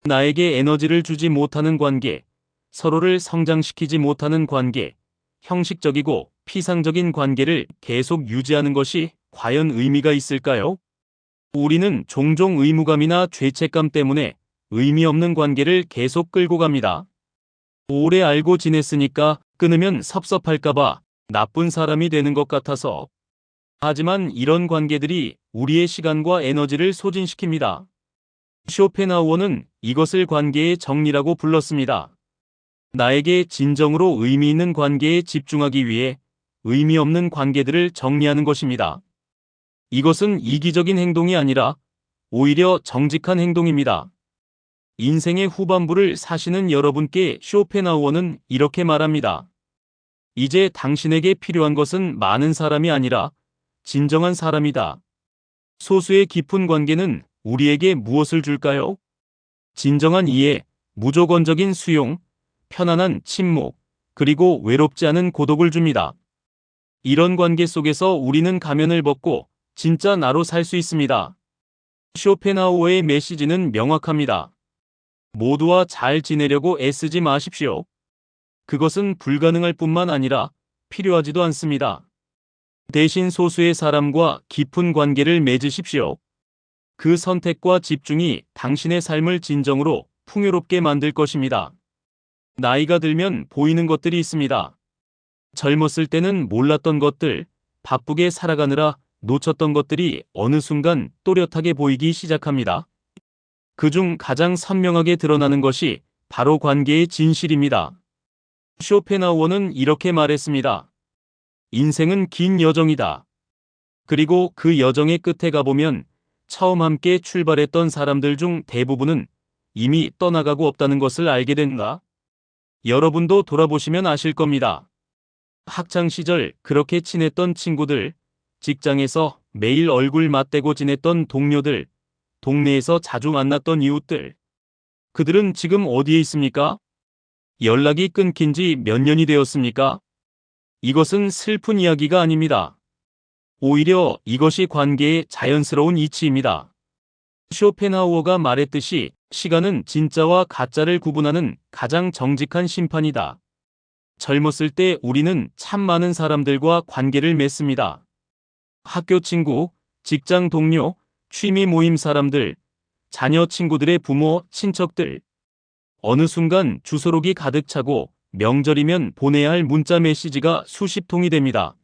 나에게 에너지를 주지 못하는 관계, 서로를 성장시키지 못하는 관계, 형식적이고 피상적인 관계를 계속 유지하는 것이 과연 의미가 있을까요? 우리는 종종 의무감이나 죄책감 때문에 의미 없는 관계를 계속 끌고 갑니다. 오래 알고 지냈으니까 끊으면 섭섭할까봐 나쁜 사람이 되는 것 같아서. 하지만 이런 관계들이 우리의 시간과 에너지를 소진시킵니다. 쇼펜하우어는 이것을 관계의 정리라고 불렀습니다. 나에게 진정으로 의미 있는 관계에 집중하기 위해 의미 없는 관계들을 정리하는 것입니다. 이것은 이기적인 행동이 아니라 오히려 정직한 행동입니다. 인생의 후반부를 사시는 여러분께 쇼펜하우어는 이렇게 말합니다. 이제 당신에게 필요한 것은 많은 사람이 아니라 진정한 사람이다. 소수의 깊은 관계는 우리에게 무엇을 줄까요? 진정한 이해, 무조건적인 수용, 편안한 침묵, 그리고 외롭지 않은 고독을 줍니다. 이런 관계 속에서 우리는 가면을 벗고 진짜 나로 살 수 있습니다. 쇼펜하우어의 메시지는 명확합니다. 모두와 잘 지내려고 애쓰지 마십시오. 그것은 불가능할 뿐만 아니라 필요하지도 않습니다. 대신 소수의 사람과 깊은 관계를 맺으십시오. 그 선택과 집중이 당신의 삶을 진정으로 풍요롭게 만들 것입니다. 나이가 들면 보이는 것들이 있습니다. 젊었을 때는 몰랐던 것들, 바쁘게 살아가느라 놓쳤던 것들이 어느 순간 또렷하게 보이기 시작합니다. 그중 가장 선명하게 드러나는 것이 바로 관계의 진실입니다. 쇼펜하우어는 이렇게 말했습니다. 인생은 긴 여정이다. 그리고 그 여정의 끝에 가보면 처음 함께 출발했던 사람들 중 대부분은 이미 떠나가고 없다는 것을 알게 된다. 여러분도 돌아보시면 아실 겁니다. 학창시절 그렇게 친했던 친구들, 직장에서 매일 얼굴 맞대고 지냈던 동료들, 동네에서 자주 만났던 이웃들. 그들은 지금 어디에 있습니까? 연락이 끊긴 지 몇 년이 되었습니까? 이것은 슬픈 이야기가 아닙니다. 오히려 이것이 관계의 자연스러운 이치입니다. 쇼펜하우어가 말했듯이 시간은 진짜와 가짜를 구분하는 가장 정직한 심판이다. 젊었을 때 우리는 참 많은 사람들과 관계를 맺습니다. 학교 친구, 직장 동료, 취미 모임 사람들, 자녀 친구들의 부모, 친척들. 어느 순간 주소록이 가득 차고 명절이면 보내야 할 문자 메시지가 수십 통이 됩니다.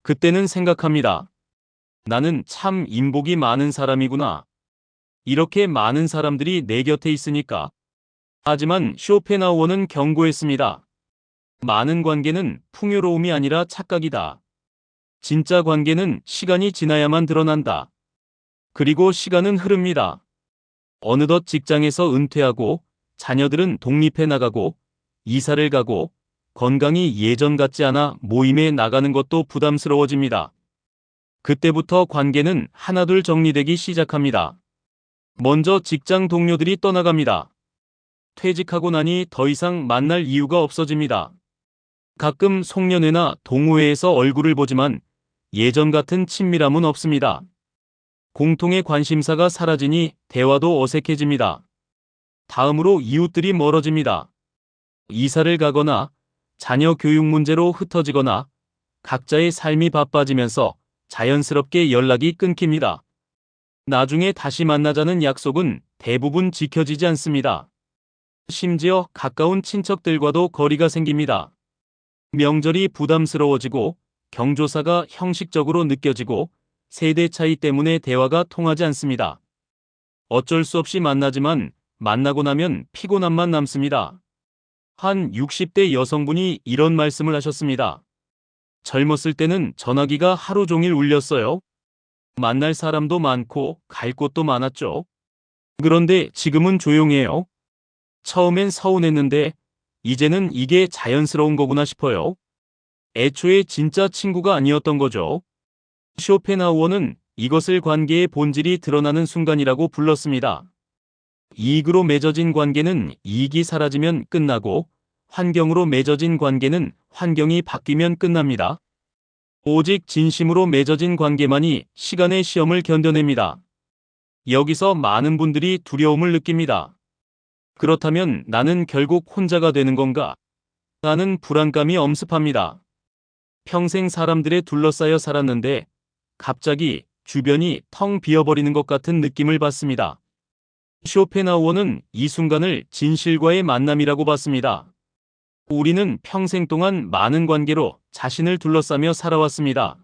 그때는 생각합니다. 나는 참 인복이 많은 사람이구나. 이렇게 많은 사람들이 내 곁에 있으니까. 하지만 쇼펜하우어는 경고했습니다. 많은 관계는 풍요로움이 아니라 착각이다. 진짜 관계는 시간이 지나야만 드러난다. 그리고 시간은 흐릅니다. 어느덧 직장에서 은퇴하고 자녀들은 독립해 나가고 이사를 가고 건강이 예전 같지 않아 모임에 나가는 것도 부담스러워집니다. 그때부터 관계는 하나둘 정리되기 시작합니다. 먼저 직장 동료들이 떠나갑니다. 퇴직하고 나니 더 이상 만날 이유가 없어집니다. 가끔 송년회나 동호회에서 얼굴을 보지만 예전 같은 친밀함은 없습니다. 공통의 관심사가 사라지니 대화도 어색해집니다. 다음으로 이웃들이 멀어집니다. 이사를 가거나 자녀 교육 문제로 흩어지거나 각자의 삶이 바빠지면서 자연스럽게 연락이 끊깁니다. 나중에 다시 만나자는 약속은 대부분 지켜지지 않습니다. 심지어 가까운 친척들과도 거리가 생깁니다. 명절이 부담스러워지고 경조사가 형식적으로 느껴지고 세대 차이 때문에 대화가 통하지 않습니다. 어쩔 수 없이 만나지만 만나고 나면 피곤함만 남습니다. 한 60대 여성분이 이런 말씀을 하셨습니다. 젊었을 때는 전화기가 하루 종일 울렸어요. 만날 사람도 많고 갈 곳도 많았죠. 그런데 지금은 조용해요. 처음엔 서운했는데 이제는 이게 자연스러운 거구나 싶어요. 애초에 진짜 친구가 아니었던 거죠. 쇼펜하우어는 이것을 관계의 본질이 드러나는 순간이라고 불렀습니다. 이익으로 맺어진 관계는 이익이 사라지면 끝나고 환경으로 맺어진 관계는 환경이 바뀌면 끝납니다. 오직 진심으로 맺어진 관계만이 시간의 시험을 견뎌냅니다. 여기서 많은 분들이 두려움을 느낍니다. 그렇다면 나는 결국 혼자가 되는 건가? 나는 불안감이 엄습합니다. 평생 사람들에 둘러싸여 살았는데 갑자기 주변이 텅 비어버리는 것 같은 느낌을 받습니다. 쇼펜하우어는 이 순간을 진실과의 만남이라고 봤습니다. 우리는 평생 동안 많은 관계로 자신을 둘러싸며 살아왔습니다.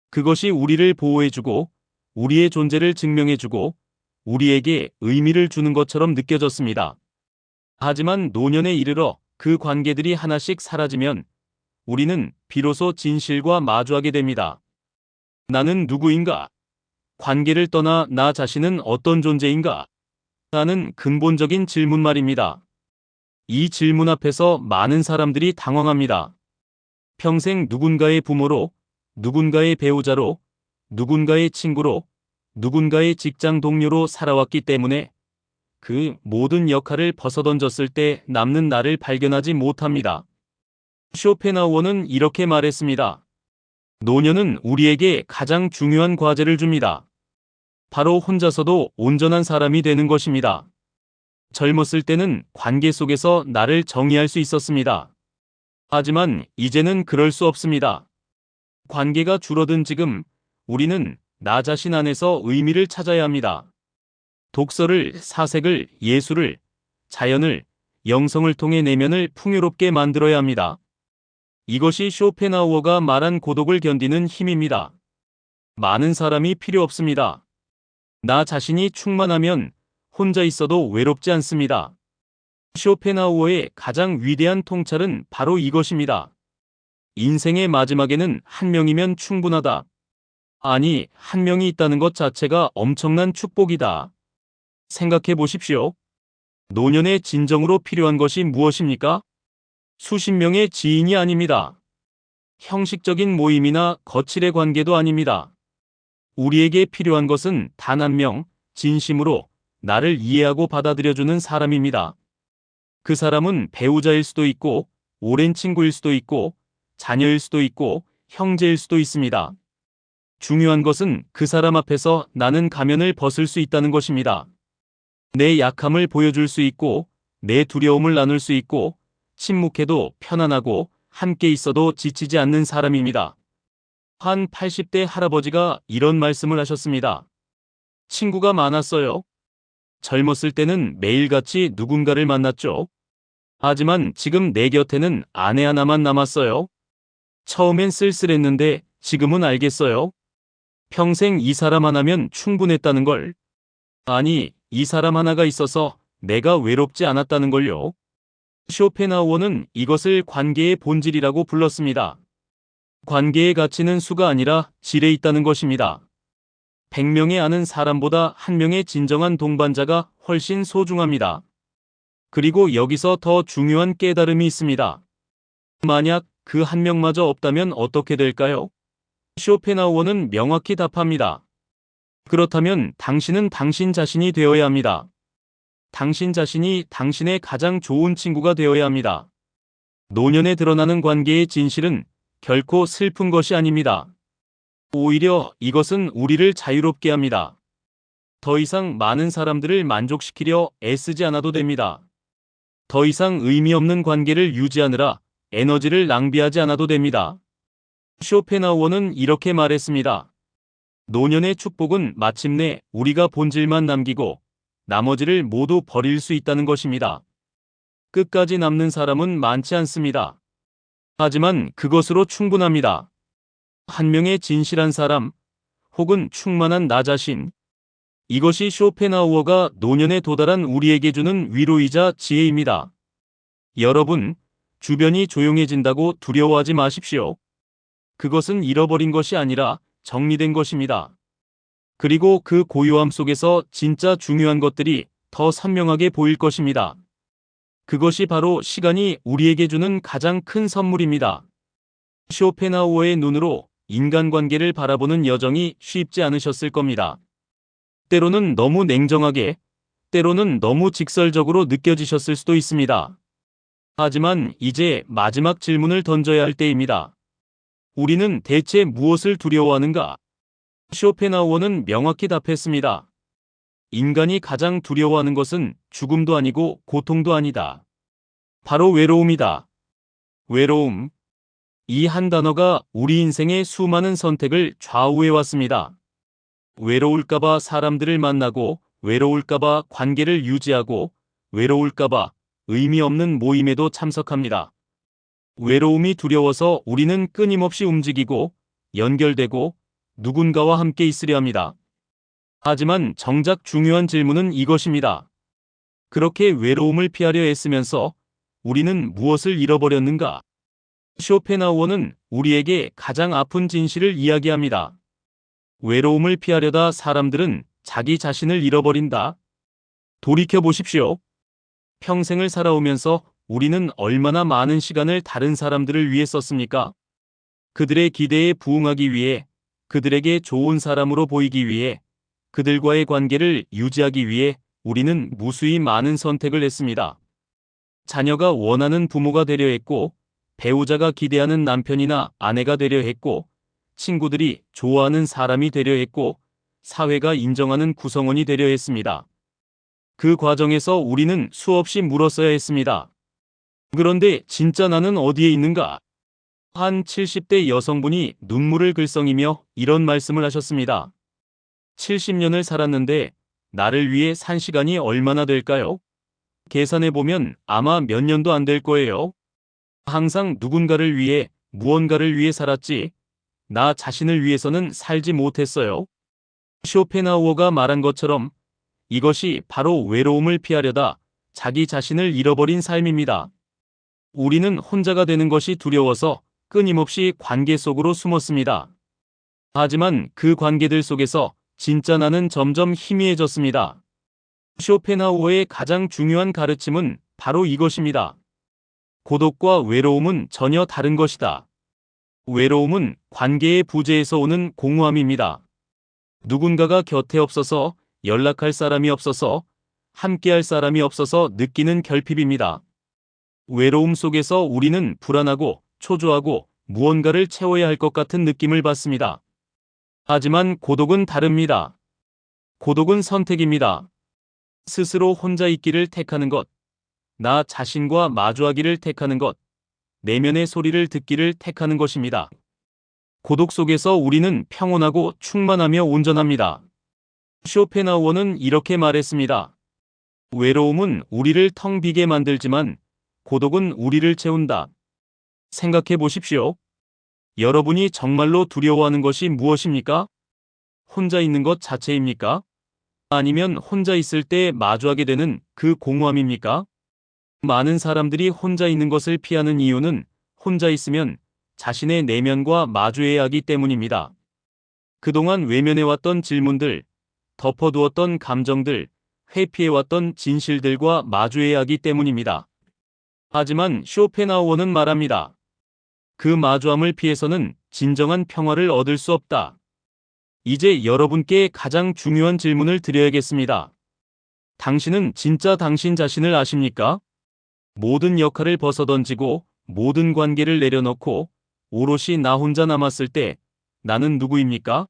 그것이 우리를 보호해주고 우리의 존재를 증명해주고 우리에게 의미를 주는 것처럼 느껴졌습니다. 하지만 노년에 이르러 그 관계들이 하나씩 사라지면 우리는 비로소 진실과 마주하게 됩니다. 나는 누구인가? 관계를 떠나 나 자신은 어떤 존재인가? 라는 근본적인 질문 말입니다. 이 질문 앞에서 많은 사람들이 당황합니다. 평생 누군가의 부모로, 누군가의 배우자로, 누군가의 친구로, 누군가의 직장 동료로 살아왔기 때문에 그 모든 역할을 벗어던졌을 때 남는 나를 발견하지 못합니다. 쇼펜하우어는 이렇게 말했습니다. 노년은 우리에게 가장 중요한 과제를 줍니다. 바로 혼자서도 온전한 사람이 되는 것입니다. 젊었을 때는 관계 속에서 나를 정의할 수 있었습니다. 하지만 이제는 그럴 수 없습니다. 관계가 줄어든 지금 우리는 나 자신 안에서 의미를 찾아야 합니다. 독서를, 사색을, 예술을, 자연을, 영성을 통해 내면을 풍요롭게 만들어야 합니다. 이것이 쇼펜하우어가 말한 고독을 견디는 힘입니다. 많은 사람이 필요 없습니다. 나 자신이 충만하면 혼자 있어도 외롭지 않습니다. 쇼펜하우어의 가장 위대한 통찰은 바로 이것입니다. 인생의 마지막에는 한 명이면 충분하다. 아니, 한 명이 있다는 것 자체가 엄청난 축복이다. 생각해 보십시오. 노년에 진정으로 필요한 것이 무엇입니까? 수십 명의 지인이 아닙니다. 형식적인 모임이나 거칠의 관계도 아닙니다. 우리에게 필요한 것은 단 한 명, 진심으로 나를 이해하고 받아들여주는 사람입니다. 그 사람은 배우자일 수도 있고, 오랜 친구일 수도 있고, 자녀일 수도 있고, 형제일 수도 있습니다. 중요한 것은 그 사람 앞에서 나는 가면을 벗을 수 있다는 것입니다. 내 약함을 보여줄 수 있고, 내 두려움을 나눌 수 있고, 침묵해도 편안하고, 함께 있어도 지치지 않는 사람입니다. 한 80대 할아버지가 이런 말씀을 하셨습니다. 친구가 많았어요. 젊었을 때는 매일같이 누군가를 만났죠. 하지만 지금 내 곁에는 아내 하나만 남았어요. 처음엔 쓸쓸했는데 지금은 알겠어요. 평생 이 사람 하나면 충분했다는 걸. 아니, 이 사람 하나가 있어서 내가 외롭지 않았다는 걸요. 쇼펜하우어는 이것을 관계의 본질이라고 불렀습니다. 관계의 가치는 수가 아니라 질에 있다는 것입니다. 100명의 아는 사람보다 한 명의 진정한 동반자가 훨씬 소중합니다. 그리고 여기서 더 중요한 깨달음이 있습니다. 만약 그 한 명마저 없다면 어떻게 될까요? 쇼펜하우어는 명확히 답합니다. 그렇다면 당신은 당신 자신이 되어야 합니다. 당신 자신이 당신의 가장 좋은 친구가 되어야 합니다. 노년에 드러나는 관계의 진실은 결코 슬픈 것이 아닙니다. 오히려 이것은 우리를 자유롭게 합니다. 더 이상 많은 사람들을 만족시키려 애쓰지 않아도 됩니다. 더 이상 의미 없는 관계를 유지하느라 에너지를 낭비하지 않아도 됩니다. 쇼펜하우어는 이렇게 말했습니다. 노년의 축복은 마침내 우리가 본질만 남기고 나머지를 모두 버릴 수 있다는 것입니다. 끝까지 남는 사람은 많지 않습니다. 하지만 그것으로 충분합니다. 한 명의 진실한 사람, 혹은 충만한 나 자신. 이것이 쇼펜하우어가 노년에 도달한 우리에게 주는 위로이자 지혜입니다. 여러분, 주변이 조용해진다고 두려워하지 마십시오. 그것은 잃어버린 것이 아니라 정리된 것입니다. 그리고 그 고요함 속에서 진짜 중요한 것들이 더 선명하게 보일 것입니다. 그것이 바로 시간이 우리에게 주는 가장 큰 선물입니다. 쇼펜하우어의 눈으로 인간관계를 바라보는 여정이 쉽지 않으셨을 겁니다. 때로는 너무 냉정하게, 때로는 너무 직설적으로 느껴지셨을 수도 있습니다. 하지만 이제 마지막 질문을 던져야 할 때입니다. 우리는 대체 무엇을 두려워하는가? 쇼펜하우어는 명확히 답했습니다. 인간이 가장 두려워하는 것은 죽음도 아니고 고통도 아니다. 바로 외로움이다. 외로움. 이 한 단어가 우리 인생의 수많은 선택을 좌우해왔습니다. 외로울까봐 사람들을 만나고, 외로울까봐 관계를 유지하고, 외로울까봐 의미 없는 모임에도 참석합니다. 외로움이 두려워서 우리는 끊임없이 움직이고, 연결되고, 누군가와 함께 있으려 합니다. 하지만 정작 중요한 질문은 이것입니다. 그렇게 외로움을 피하려 애쓰면서 우리는 무엇을 잃어버렸는가? 쇼펜하우어는 우리에게 가장 아픈 진실을 이야기합니다. 외로움을 피하려다 사람들은 자기 자신을 잃어버린다. 돌이켜보십시오. 평생을 살아오면서 우리는 얼마나 많은 시간을 다른 사람들을 위해 썼습니까? 그들의 기대에 부응하기 위해, 그들에게 좋은 사람으로 보이기 위해, 그들과의 관계를 유지하기 위해 우리는 무수히 많은 선택을 했습니다. 자녀가 원하는 부모가 되려 했고, 배우자가 기대하는 남편이나 아내가 되려 했고, 친구들이 좋아하는 사람이 되려 했고, 사회가 인정하는 구성원이 되려 했습니다. 그 과정에서 우리는 수없이 물었어야 했습니다. 그런데 진짜 나는 어디에 있는가? 한 70대 여성분이 눈물을 글썽이며 이런 말씀을 하셨습니다. 70년을 살았는데 나를 위해 산 시간이 얼마나 될까요? 계산해보면 아마 몇 년도 안 될 거예요. 항상 누군가를 위해, 무언가를 위해 살았지, 나 자신을 위해서는 살지 못했어요. 쇼펜하우어가 말한 것처럼 이것이 바로 외로움을 피하려다 자기 자신을 잃어버린 삶입니다. 우리는 혼자가 되는 것이 두려워서 끊임없이 관계 속으로 숨었습니다. 하지만 그 관계들 속에서 진짜 나는 점점 희미해졌습니다. 쇼펜하우어의 가장 중요한 가르침은 바로 이것입니다. 고독과 외로움은 전혀 다른 것이다. 외로움은 관계의 부재에서 오는 공허함입니다. 누군가가 곁에 없어서, 연락할 사람이 없어서, 함께할 사람이 없어서 느끼는 결핍입니다. 외로움 속에서 우리는 불안하고 초조하고 무언가를 채워야 할 것 같은 느낌을 받습니다. 하지만 고독은 다릅니다. 고독은 선택입니다. 스스로 혼자 있기를 택하는 것, 나 자신과 마주하기를 택하는 것, 내면의 소리를 듣기를 택하는 것입니다. 고독 속에서 우리는 평온하고 충만하며 온전합니다. 쇼펜하우어는 이렇게 말했습니다. 외로움은 우리를 텅 비게 만들지만 고독은 우리를 채운다. 생각해 보십시오. 여러분이 정말로 두려워하는 것이 무엇입니까? 혼자 있는 것 자체입니까? 아니면 혼자 있을 때 마주하게 되는 그 공허함입니까? 많은 사람들이 혼자 있는 것을 피하는 이유는 혼자 있으면 자신의 내면과 마주해야 하기 때문입니다. 그동안 외면해왔던 질문들, 덮어두었던 감정들, 회피해왔던 진실들과 마주해야 하기 때문입니다. 하지만 쇼펜하우어는 말합니다. 그 마주함을 피해서는 진정한 평화를 얻을 수 없다. 이제 여러분께 가장 중요한 질문을 드려야겠습니다. 당신은 진짜 당신 자신을 아십니까? 모든 역할을 벗어던지고 모든 관계를 내려놓고 오롯이 나 혼자 남았을 때 나는 누구입니까?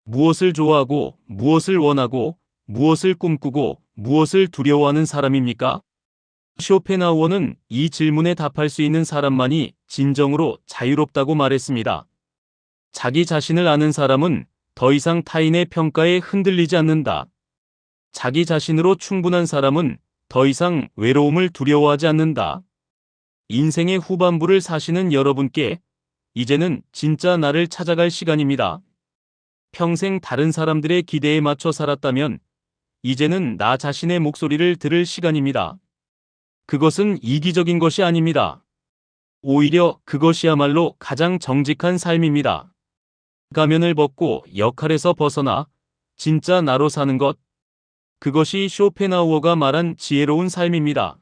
무엇을 좋아하고 무엇을 원하고 무엇을 꿈꾸고 무엇을 두려워하는 사람입니까? 쇼펜하우어는 이 질문에 답할 수 있는 사람만이 진정으로 자유롭다고 말했습니다. 자기 자신을 아는 사람은 더 이상 타인의 평가에 흔들리지 않는다. 자기 자신으로 충분한 사람은 더 이상 외로움을 두려워하지 않는다. 인생의 후반부를 사시는 여러분께 이제는 진짜 나를 찾아갈 시간입니다. 평생 다른 사람들의 기대에 맞춰 살았다면 이제는 나 자신의 목소리를 들을 시간입니다. 그것은 이기적인 것이 아닙니다. 오히려 그것이야말로 가장 정직한 삶입니다. 가면을 벗고 역할에서 벗어나 진짜 나로 사는 것, 그것이 쇼펜하우어가 말한 지혜로운 삶입니다.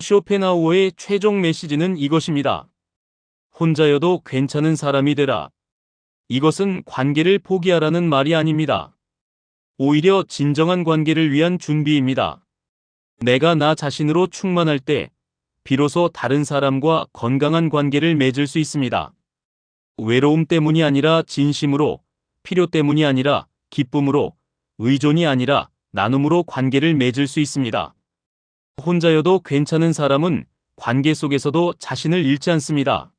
쇼펜하우어의 최종 메시지는 이것입니다. 혼자여도 괜찮은 사람이 되라. 이것은 관계를 포기하라는 말이 아닙니다. 오히려 진정한 관계를 위한 준비입니다. 내가 나 자신으로 충만할 때 비로소 다른 사람과 건강한 관계를 맺을 수 있습니다. 외로움 때문이 아니라 진심으로, 필요 때문이 아니라 기쁨으로, 의존이 아니라 나눔으로 관계를 맺을 수 있습니다. 혼자여도 괜찮은 사람은 관계 속에서도 자신을 잃지 않습니다.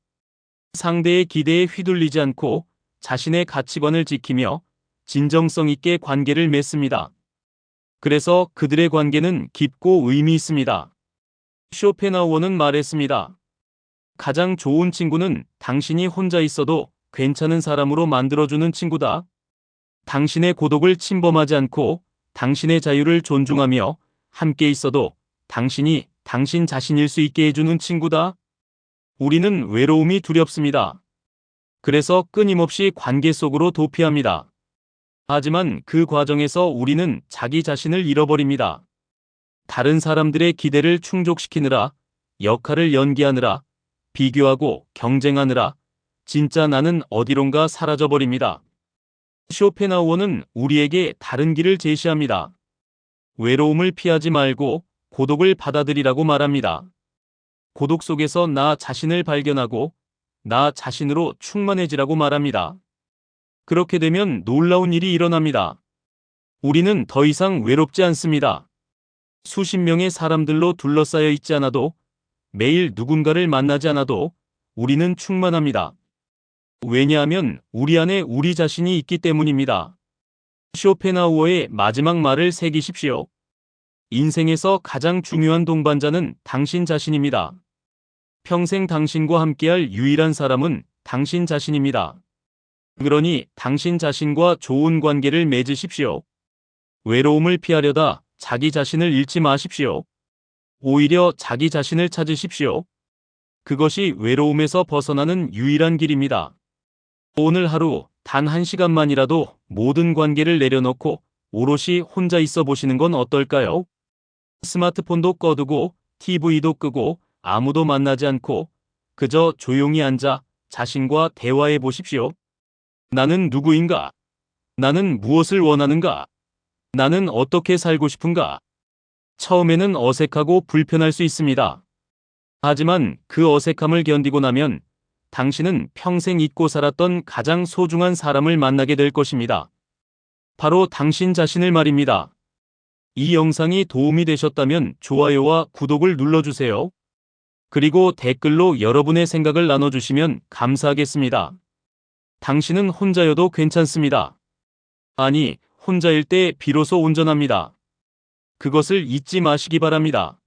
상대의 기대에 휘둘리지 않고 자신의 가치관을 지키며 진정성 있게 관계를 맺습니다. 그래서 그들의 관계는 깊고 의미 있습니다. 쇼펜하우어는 말했습니다. 가장 좋은 친구는 당신이 혼자 있어도 괜찮은 사람으로 만들어주는 친구다. 당신의 고독을 침범하지 않고 당신의 자유를 존중하며 함께 있어도 당신이 당신 자신일 수 있게 해주는 친구다. 우리는 외로움이 두렵습니다. 그래서 끊임없이 관계 속으로 도피합니다. 하지만 그 과정에서 우리는 자기 자신을 잃어버립니다. 다른 사람들의 기대를 충족시키느라, 역할을 연기하느라, 비교하고 경쟁하느라 진짜 나는 어디론가 사라져버립니다. 쇼펜하우어는 우리에게 다른 길을 제시합니다. 외로움을 피하지 말고 고독을 받아들이라고 말합니다. 고독 속에서 나 자신을 발견하고 나 자신으로 충만해지라고 말합니다. 그렇게 되면 놀라운 일이 일어납니다. 우리는 더 이상 외롭지 않습니다. 수십 명의 사람들로 둘러싸여 있지 않아도, 매일 누군가를 만나지 않아도 우리는 충만합니다. 왜냐하면 우리 안에 우리 자신이 있기 때문입니다. 쇼펜하우어의 마지막 말을 새기십시오. 인생에서 가장 중요한 동반자는 당신 자신입니다. 평생 당신과 함께할 유일한 사람은 당신 자신입니다. 그러니 당신 자신과 좋은 관계를 맺으십시오. 외로움을 피하려다 자기 자신을 잃지 마십시오. 오히려 자기 자신을 찾으십시오. 그것이 외로움에서 벗어나는 유일한 길입니다. 오늘 하루 단 1시간만이라도 모든 관계를 내려놓고 오롯이 혼자 있어 보시는 건 어떨까요? 스마트폰도 꺼두고 TV도 끄고 아무도 만나지 않고 그저 조용히 앉아 자신과 대화해 보십시오. 나는 누구인가? 나는 무엇을 원하는가? 나는 어떻게 살고 싶은가? 처음에는 어색하고 불편할 수 있습니다. 하지만 그 어색함을 견디고 나면 당신은 평생 잊고 살았던 가장 소중한 사람을 만나게 될 것입니다. 바로 당신 자신을 말입니다. 이 영상이 도움이 되셨다면 좋아요와 구독을 눌러주세요. 그리고 댓글로 여러분의 생각을 나눠주시면 감사하겠습니다. 당신은 혼자여도 괜찮습니다. 아니, 혼자일 때 비로소 온전합니다. 그것을 잊지 마시기 바랍니다.